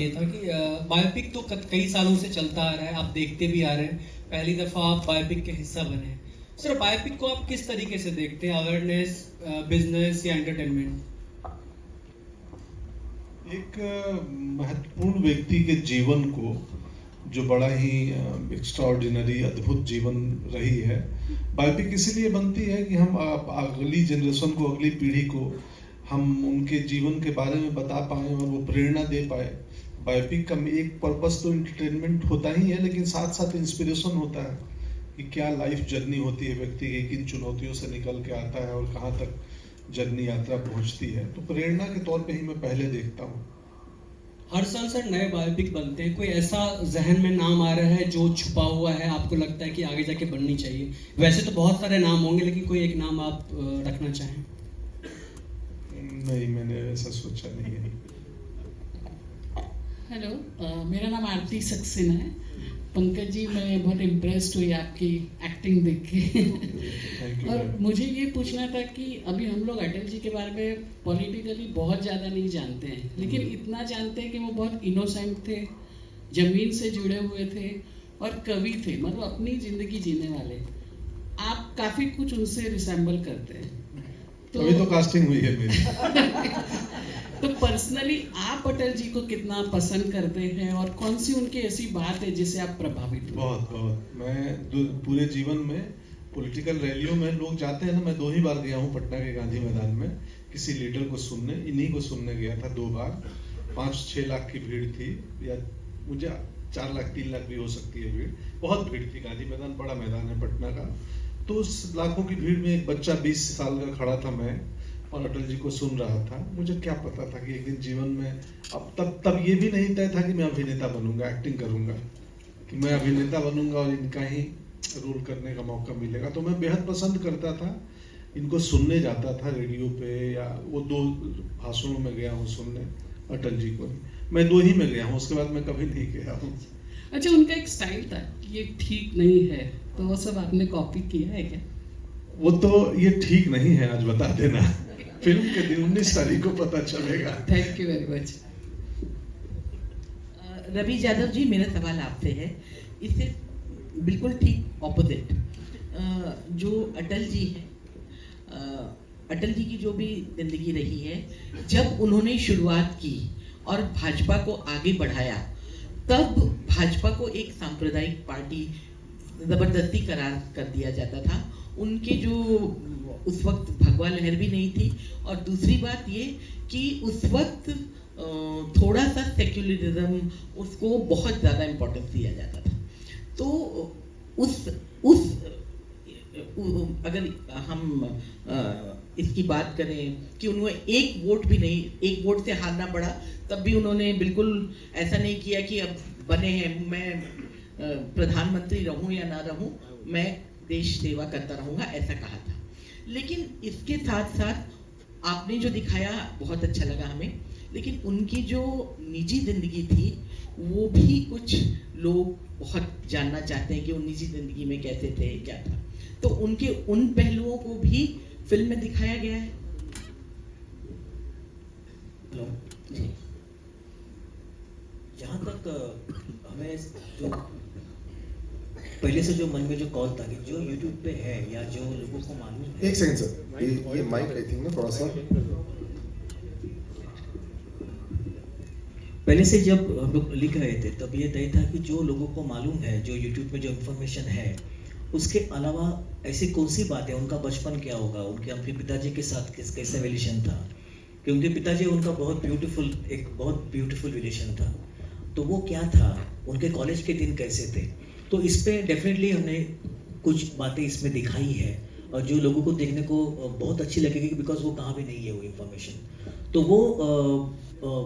ये था कि बायोपिक तो कई सालों से चलता आ रहा है, आप देखते भी आ रहे हैं। पहली दफ़ा आप बायोपिक के हिस्सा बने हैं। सर, बायोपिक को आप किस तरीके से देखते हैं, अवेयरनेस, बिजनेस या एंटरटेनमेंट? एक महत्वपूर्ण व्यक्ति के जीवन को, जो बड़ा ही एक्स्ट्राऑर्डिनरी अद्भुत जीवन रही है, बायोपिक इसीलिए बनती है कि हम अगली जनरेशन को, अगली पीढ़ी को हम उनके जीवन के बारे में बता पाएँ और वो प्रेरणा दे पाए। बायोपिक का एक पर्पस तो एंटरटेनमेंट होता ही है, लेकिन साथ साथ इंस्पिरेशन होता है कि क्या लाइफ जर्नी होती है व्यक्ति की, किन चुनौतियों से निकल के आता है और कहाँ तक जर्नी यात्रा पहुँचती है। तो प्रेरणा के तौर पे ही मैं पहले देखता हूँ। हर साल सर नए बायोपिक बनते हैं, कोई ऐसा जहन में नाम आ रहा है जो छुपा हुआ है, आपको लगता है कि आगे जाके बननी चाहिए? वैसे तो बहुत सारे नाम होंगे, लेकिन कोई एक नाम आप रखना चाहें? नहीं, मैंने ऐसा सोचा नहीं है। हेलो, मेरा नाम आरती सक्सेना है। पंकज जी, मैं बहुत इम्प्रेस्ड हुई आपकी एक्टिंग देख के। और मुझे ये पूछना था कि अभी हम लोग अटल जी के बारे में पॉलिटिकली बहुत ज़्यादा नहीं जानते हैं, लेकिन इतना जानते हैं कि वो बहुत इनोसेंट थे, ज़मीन से जुड़े हुए थे और कवि थे, मतलब अपनी ज़िंदगी जीने वाले। आप काफ़ी कुछ उनसे रिसेंबल करते हैं। तो अभी तो कास्टिंग हुई है मेरी। तो पर्सनली आप अटल जी को कितना पसंद करते हैं और कौन सी उनकी ऐसी बात है जिससे आप प्रभावित हो? बहुत बहुत। मैं पूरे जीवन में पॉलिटिकल रैलियों में लोग जाते हैं ना, मैं 2 ही बार गया हूँ पटना के गांधी मैदान में किसी लीडर को सुनने, इन्हीं को सुनने गया था 2 बार। 5-6 लाख की भीड़ थी, या मुझे 4 लाख 3 लाख भी हो सकती है भीड़। बहुत भीड़ थी, गांधी मैदान बड़ा मैदान है पटना का। तो उस लाखों की भीड़ में एक बच्चा 20 साल का खड़ा था, मैं, और अटल जी को सुन रहा था। मुझे क्या पता था कि एक दिन जीवन में, अब तब ये भी नहीं तय था कि मैं अभिनेता बनूंगा, एक्टिंग करूंगा, कि मैं अभिनेता बनूंगा और इनका ही रोल करने का मौका मिलेगा। तो मैं बेहद पसंद करता था, इनको सुनने जाता था रेडियो पे, या वो 2 भाषणों में गया हूँ सुनने अटल जी को। मैं 2 ही में गया हूँ, उसके बाद मैं कभी नहीं गया हूँ। अच्छा, उनका एक स्टाइल था, ये ठीक नहीं है, तो वो सब आपने कॉपी किया है क्या? वो तो ये ठीक नहीं है, आज बता देना। फिल्म के दिन 19 तारीख को पता चलेगा। Thank you very much. Ravi Yadav ji, मेरा सवाल आपसे है, इससे बिल्कुल ठीक ऑपोजिट। जो अटल जी हैं, अटल जी की जो भी जिंदगी रही है, जब उन्होंने शुरुआत की और भाजपा को आगे बढ़ाया, तब भाजपा को एक सांप्रदायिक पार्टी जबरदस्ती करार कर दिया जाता था। उनके जो उस वक्त भगवा लहर भी नहीं थी, और दूसरी बात ये कि उस वक्त थोड़ा सा सेक्युलरिज्म, उसको बहुत ज़्यादा इम्पोर्टेंस दिया जाता था। तो उस अगर हम इसकी बात करें कि उन्होंने एक वोट भी नहीं, एक वोट से हारना पड़ा, तब भी उन्होंने बिल्कुल ऐसा नहीं किया कि अब बने हैं, मैं प्रधानमंत्री रहूं या ना रहूं, मैं देश सेवा करता रहूंगा, ऐसा कहा था। लेकिन इसके साथ साथ आपने जो दिखाया बहुत अच्छा लगा हमें, लेकिन उनकी जो निजी जिंदगी थी वो भी कुछ लोग बहुत जानना चाहते हैं कि वो निजी जिंदगी में कैसे थे, क्या था। तो उनके उन पहलुओं को भी फिल्म में दिखाया गया है। हेलो जी, जहाँ तक हमें जो पहले से जो मन में जो कॉल था कि जो YouTube पे है या जो लोगों को मालूम है। एक सेकंड सर, ये माइक आई थिंक ना थोड़ा सा। पहले से जब हम लोग लिख रहे थे तब ये तय था कि जो लोगों को मालूम है, जो YouTube में जो इन्फॉर्मेशन है, उसके अलावा ऐसी कौन सी बातें, उनका बचपन क्या होगा, उनके अपने पिताजी के साथ कैसा रिलेशन था, कि उनके पिताजी, उनका बहुत ब्यूटीफुल रिलेशन था, तो वो क्या था, उनके कॉलेज के दिन कैसे थे। तो इस पे डेफिनेटली हमने कुछ बातें इसमें दिखाई है, और जो लोगों को देखने को बहुत अच्छी लगेगी, बिकॉज वो कहाँ भी नहीं है वो इन्फॉर्मेशन। तो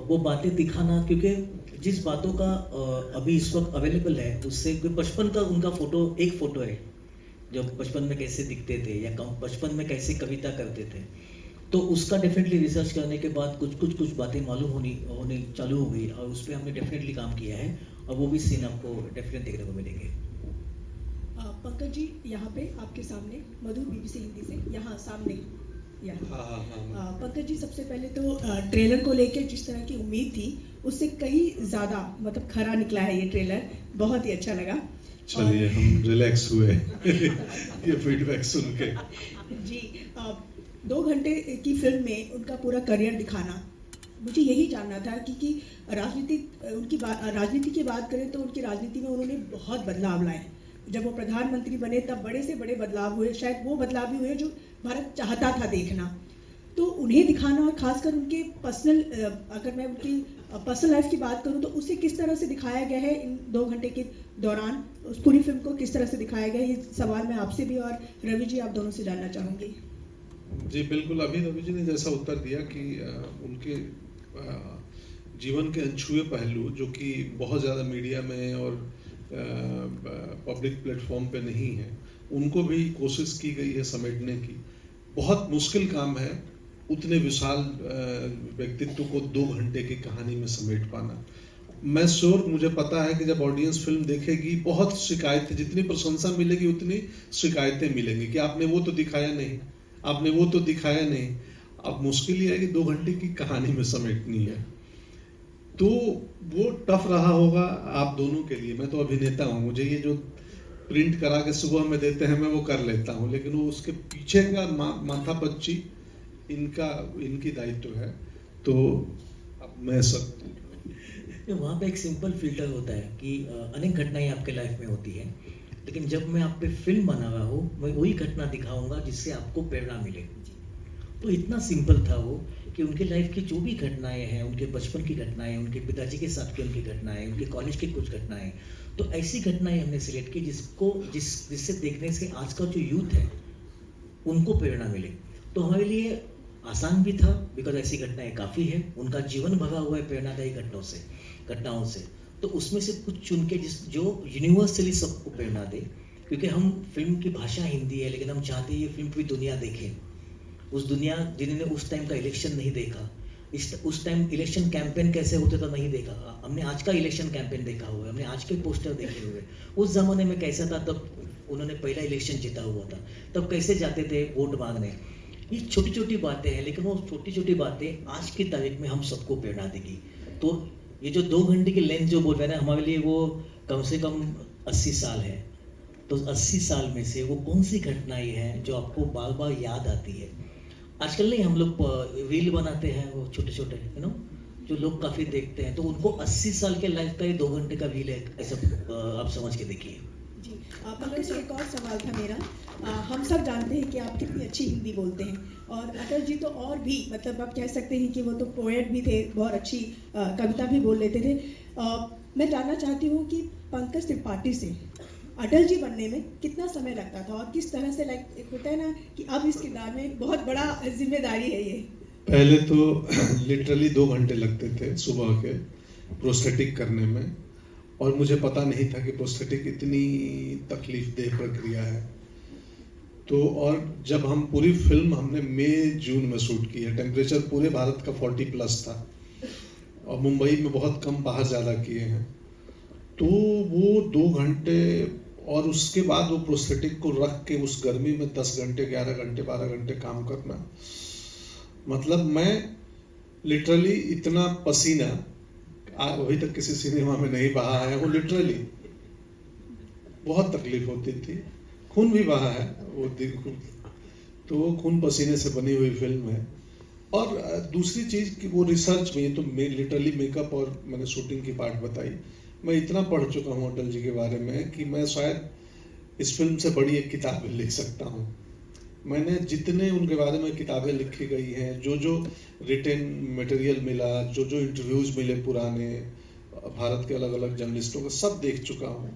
वो बातें दिखाना, क्योंकि जिस बातों का अभी इस वक्त अवेलेबल है, उससे बचपन का उनका एक फ़ोटो है, जब बचपन में कैसे दिखते थे या बचपन में कैसे कविता करते थे, तो उसका डेफिनेटली रिसर्च करने के बाद कुछ बातें मालूम होनी चालू हो गई, और उस पर हमने डेफिनेटली काम किया है, और वो भी सीन आपको डेफिनेट देखने को मिलेंगे। पंकज जी, यहाँ पे आपके सामने मधु, BBC हिंदी से, यहाँ सामने या हाँ पंकज जी, सबसे पहले तो ट्रेलर को लेकर जिस तरह की उम्मीद थी उससे कहीं ज़्यादा मतलब खरा निकला है ये ट्रेलर, बहुत ही अच्छा लगा। चलिए हम रिलैक्स हुए ये फीडबैक सुन के। जी 2 घंटे की फिल्म में उनका पूरा करियर दिखाना, मुझे यही जानना था कि राजनीति की बात करें तो उनकी राजनीति में उन्होंने बहुत बदलाव लाए। जब वो प्रधानमंत्री बने तब बड़े से बड़े बदलाव हुए, शायद वो बदलाव भी हुए जो भारत चाहता था देखना। तो उन्हें दिखाना, और खासकर उनके पर्सनल, अगर मैं उनकी पर्सनल लाइफ की बात करूं तो उसे किस तरह से दिखाया गया है इन 2 घंटे के दौरान, उस पूरी फिल्म को किस तरह से दिखाया गया है, ये सवाल मैं आपसे भी और रवि जी आप दोनों से जानना चाहूँगी। जी बिल्कुल, अभी रवि जी ने जैसा उत्तर दिया कि उनके जीवन के अनछुए पहलू जो कि बहुत ज़्यादा मीडिया में और पब्लिक प्लेटफॉर्म पे नहीं है, उनको भी कोशिश की गई है समेटने की। बहुत मुश्किल काम है उतने विशाल व्यक्तित्व को 2 घंटे की कहानी में समेट पाना। मैं श्योर, मुझे पता है कि जब ऑडियंस फिल्म देखेगी बहुत शिकायतें, जितनी प्रशंसा मिलेगी उतनी शिकायतें मिलेंगी कि आपने वो तो दिखाया नहीं, आपने वो तो दिखाया नहीं। अब मुश्किल ये है कि 2 घंटे की कहानी में समेटनी है, तो वो टफ रहा होगा आप दोनों के लिए। मैं तो अभिनेता हूँ, मुझे ये जो प्रिंट करा के सुबह में देते हैं मैं वो कर लेता हूँ, लेकिन वो उसके पीछे का माथापच्ची इनकी दायित्व है। तो अब मैं सब वहाँ पे एक सिंपल फिल्टर होता है कि अनेक घटनाएं आपके लाइफ में होती है, लेकिन जब मैं आप पे फिल्म बना रहा हूँ मैं वही घटना दिखाऊंगा जिससे आपको प्रेरणा मिले। तो इतना सिंपल था वो कि उनके लाइफ की जो भी घटनाएं हैं, उनके बचपन की घटनाएं, उनके पिताजी के साथ की उनकी घटनाएं, उनके कॉलेज की कुछ घटनाएं, तो ऐसी घटनाएं हमने सिलेक्ट की जिससे देखने से आज का जो यूथ है उनको प्रेरणा मिले। तो हमारे लिए आसान भी था बिकॉज ऐसी घटनाएं काफ़ी है, उनका जीवन भरा हुआ है प्रेरणादायी घटनाओं से। तो उसमें से कुछ चुन के जो यूनिवर्सली सबको प्रेरणा दे, क्योंकि हम फिल्म की भाषा हिंदी है लेकिन हम चाहते हैं ये फिल्म पूरी दुनिया देखे। उस दुनिया जिन्होंने उस टाइम का इलेक्शन नहीं देखा, उस टाइम इलेक्शन कैंपेन कैसे होते था नहीं देखा, हमने आज का इलेक्शन कैंपेन देखा हुआ है, हमने आज के पोस्टर देखे हुए। उस ज़माने में कैसा था, तब उन्होंने पहला इलेक्शन जीता हुआ था, तब कैसे जाते थे वोट मांगने। ये छोटी छोटी बातें हैं, लेकिन वो छोटी छोटी बातें आज की तारीख में हम सबको प्रेरणा देगी। तो ये जो 2 घंटे की लेंथ जो बोल रहे हैं ना, हमारे लिए वो कम से कम 80 साल है। तो 80 साल में से वो कौन सी घटनाएं हैं जो आपको बार बार याद आती है। आजकल नहीं हम लोग रील बनाते हैं वो छोटे छोटे जो लोग काफ़ी देखते हैं, तो उनको 80 साल के लाइफ का ये 2 घंटे का रील है, ऐसा आप समझ के देखिए। जी पंकज जी, एक और सवाल था मेरा। हम सब जानते हैं कि आप कितनी अच्छी हिंदी बोलते हैं, और अटल जी तो और भी, मतलब आप कह सकते हैं कि वो तो पोएट भी थे, बहुत अच्छी कविता भी बोल लेते थे। मैं जानना चाहती हूँ कि पंकज त्रिपाठी से अटल जी बनने में कितना समय लगता था, और किस तरह से एक होता है ना कि अब इस किरदार में बहुत बड़ा जिम्मेदारी है ये। पहले तो लिटरली 2 घंटे लगते थे सुबह के प्रोस्थेटिक करने में, और मुझे पता नहीं था कि प्रोस्थेटिक इतनी तकलीफदेह प्रक्रिया है। तो और जब हम पूरी फिल्म हमने मई जून में शूट की है, टेम्परेचर पूरे भारत का 40+ था, और मुंबई में बहुत कम, बाहर ज़्यादा किए हैं। तो वो 2 घंटे, और उसके बाद वो प्रोस्थेटिक को रख के उस गर्मी में 10 घंटे, 11 घंटे, 12 घंटे काम करना, मतलब मैं लिटरली इतना पसीना अभी तक किसी सिनेमा में नहीं बहा है। वो लिटरली बहुत तकलीफ होती थी, खून भी बहा है वो दिन, तो वो खून पसीने से बनी हुई फिल्म है। और दूसरी चीज़ कि वो रिसर्च में, तो लिटरली मेकअप और मैंने शूटिंग की पार्ट बताई, मैं इतना पढ़ चुका हूँ अटल जी के बारे में कि मैं शायद इस फिल्म से बड़ी एक किताब लिख सकता हूँ। मैंने जितने उनके बारे में किताबें लिखी गई हैं, जो रिटन मटेरियल मिला, जो इंटरव्यूज़ मिले पुराने भारत के अलग अलग जर्नलिस्टों का, सब देख चुका हूँ।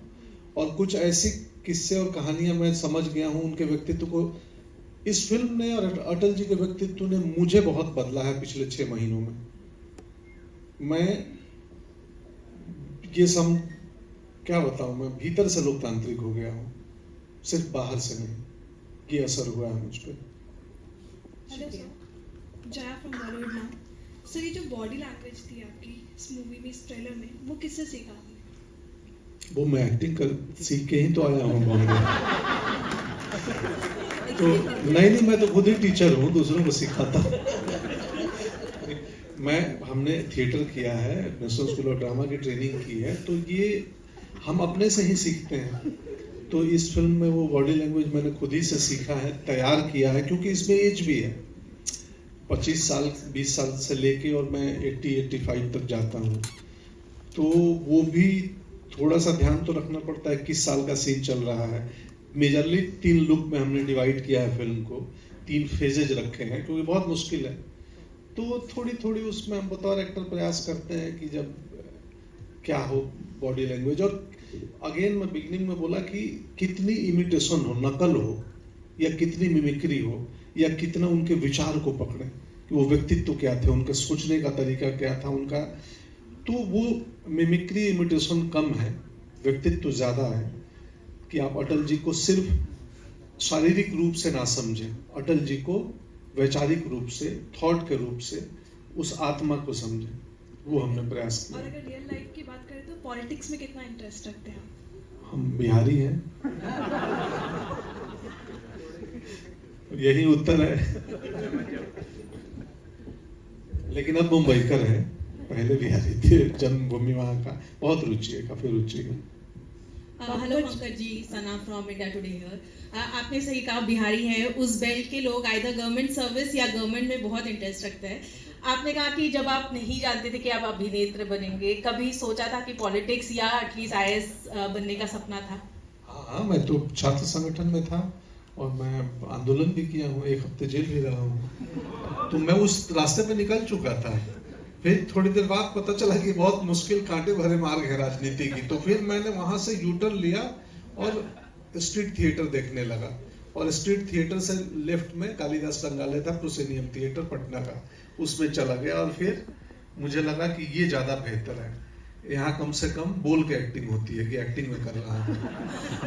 और कुछ ऐसी किस्से और कहानियाँ मैं समझ गया हूँ उनके व्यक्तित्व को। इस फिल्म ने और अटल जी के व्यक्तित्व ने मुझे बहुत बदला है पिछले 6 महीनों में। मैं ये क्या बताऊँ, मैं भीतर से लोकतांत्रिक हो गया हूँ, सिर्फ बाहर से नहीं। ये असर हुआ है मुझ पर। Hello sir, Jaya from Bollywood now. Sir, ये जो बॉडी लैंग्वेज थी आपकी इस मूवी में, इस ट्रेलर में, वो किससे सीखा आपने? वो मैं एक्टिंग कर सीख के ही तो आया हूँ बॉम्बे। तो नहीं, मैं तो खुद ही टीचर हूँ, दूसरों को सिखाता हूँ। हमने थिएटर किया है, नेशनल स्कूल ऑफ ड्रामा की ट्रेनिंग की है, तो ये हम अपने से ही सीखते हैं। तो इस फिल्म में वो बॉडी लैंग्वेज मैंने खुद ही से सीखा है, तैयार किया है, क्योंकि इसमें एज भी है 25 साल 20 साल से लेके, और मैं 80-85 तक जाता हूँ। तो वो भी थोड़ा सा ध्यान तो रखना पड़ता है किस साल का सीन चल रहा है। मेजरली 3 लुक में हमने डिवाइड किया है फिल्म को, 3 फेजेज रखे हैं, क्योंकि बहुत मुश्किल है। तो थोड़ी थोड़ी उसमें हम बतौर एक्टर प्रयास करते हैं कि जब क्या हो बॉडी लैंग्वेज। और अगेन मैं बिगनिंग में बोला कि कितनी इमिटेशन हो, नकल हो, या कितनी मिमिक्री हो, या कितना उनके विचार को पकड़े कि वो व्यक्तित्व क्या थे, उनका सोचने का तरीका क्या था उनका। तो वो मिमिक्री इमिटेशन कम है, व्यक्तित्व ज़्यादा है। कि आप अटल जी को सिर्फ शारीरिक रूप से ना समझें, अटल जी को वैचारिक रूप से, थॉट के रूप से, उस आत्मा को समझें। वो हमने प्रयास किया। और अगर रियल लाइफ की बात करें तो पॉलिटिक्स में कितना इंटरेस्ट रखते हैं? हम बिहारी हैं, यही उत्तर है। लेकिन अब मुंबईकर है, पहले बिहारी थे, जन्मभूमि वहाँ का, बहुत रुचि है, काफी रुचि है। Hello Pankaj ji, Sana from India Today here. आपने सही कहा, बिहारी है, उस बेल्ट के लोग आइदर गवर्नमेंट सर्विस या गवर्नमेंट में बहुत इंटरेस्ट रखते हैं। आपने कहा कि जब आप नहीं जानते थे कि आप अभिनेत्र बनेंगे, कभी सोचा था कि पॉलिटिक्स या एटलीस्ट IAS बनने का सपना था? हाँ, मैं तो छात्र संगठन में था और मैं आंदोलन भी किया हूँ, 1 हफ्ते जेल भी रहा हूँ। तो मैं उस रास्ते पे निकल चुका था। फिर थोड़ी देर बाद पता चला कि बहुत मुश्किल, कांटे भरे मार्ग है राजनीति की। तो फिर मैंने वहां से यूटर्न लिया और स्ट्रीट थिएटर देखने लगा। और स्ट्रीट थिएटर से लेफ्ट में कालिदास रंगालय था, प्रोसेनियम थिएटर पटना का, उसमें चला गया। और फिर मुझे लगा कि ये ज्यादा बेहतर है, यहाँ कम से कम बोल के एक्टिंग होती है कि एक्टिंग में कर रहा हूँ।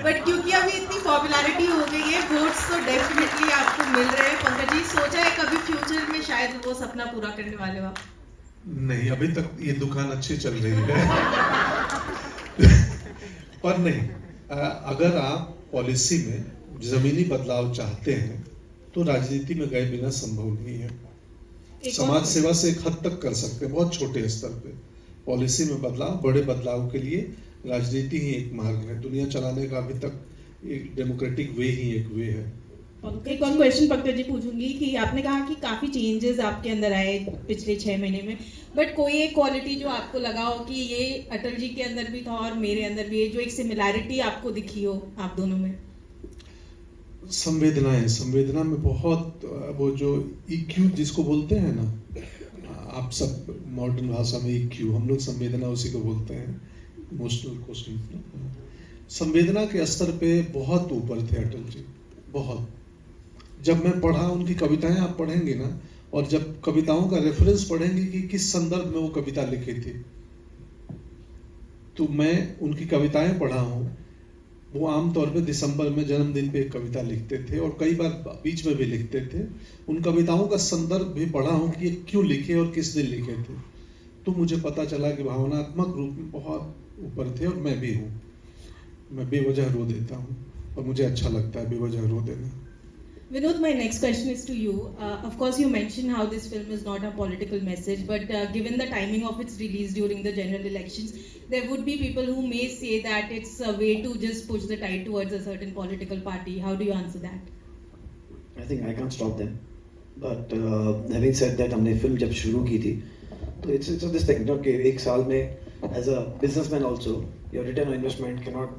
बट क्योंकि अभी इतनी पॉपुलैरिटी हो गई है, वोट्स तो डेफिनेटली आपको मिल रहे हैं। पंकज जी, सोचा है कभी फ्यूचर में शायद वो सपना पूरा करने वाले हो आप? नहीं, अभी तक ये दुकान अच्छी चल रही है। पर नहीं, अगर आप पॉलिसी में जमीनी बदलाव चाहते हैं तो राजनीति में गए बिना संभव नहीं है। समाज सेवा से एक हद तक कर सकते हैं, बहुत छोटे स्तर पे। पॉलिसी में बदलाव, बड़े बदलाव के लिए राजनीति ही एक मार्ग है। दुनिया चलाने का अभी तक एक डेमोक्रेटिक वे ही एक वे है। एक और क्वेश्चन पंकज जी पूछूंगी कि आपने कहा कि काफी चेंजेस आपके अंदर आए पिछले 6 महीने में, बट कोई एक क्वालिटी जो आपको लगा हो कि ये अटल जी के अंदर भी था और मेरे अंदर भी है, जो एक सिमिलैरिटी आपको दिखी हो आप दोनों में? संवेदनाएं, संवेदना में बहुत, वो जो EQ जिसको बोलते हैं ना, आप सब मॉडर्न भाषा में EQ, हम लोग संवेदना उसी को बोलते हैं, इमोशनल क्वेश्चन। संवेदना के स्तर पे बहुत ऊपर थे अटल जी, बहुत। जब मैं पढ़ा उनकी कविताएं, आप पढ़ेंगे ना, और जब कविताओं का रेफरेंस पढ़ेंगे कि किस संदर्भ में वो कविता लिखी थी, तो मैं उनकी कविताएं पढ़ा हूँ। वो आमतौर पे दिसंबर में जन्मदिन पे एक कविता लिखते थे और कई बार बीच में भी लिखते थे। उन कविताओं का संदर्भ भी पढ़ा हूँ कि ये क्यों लिखे और किस दिन लिखे थे। तो मुझे पता चला कि भावनात्मक रूप में बहुत ऊपर थे, और मैं भी हूँ। मैं बेवजह रो देता हूँ और मुझे अच्छा लगता है बेवजह रो देना। Vinod, my next question is to you. Of course, you mentioned how this film is not a political message, but given the timing of its release during the general elections, there would be people who may say that it's a way to just push the tide towards a certain political party. How do you answer that? I think I can't stop them. But having said that, हमने film जब शुरू की थी, तो it's this thing, कि 1 साल में as a businessman also, your return on investment cannot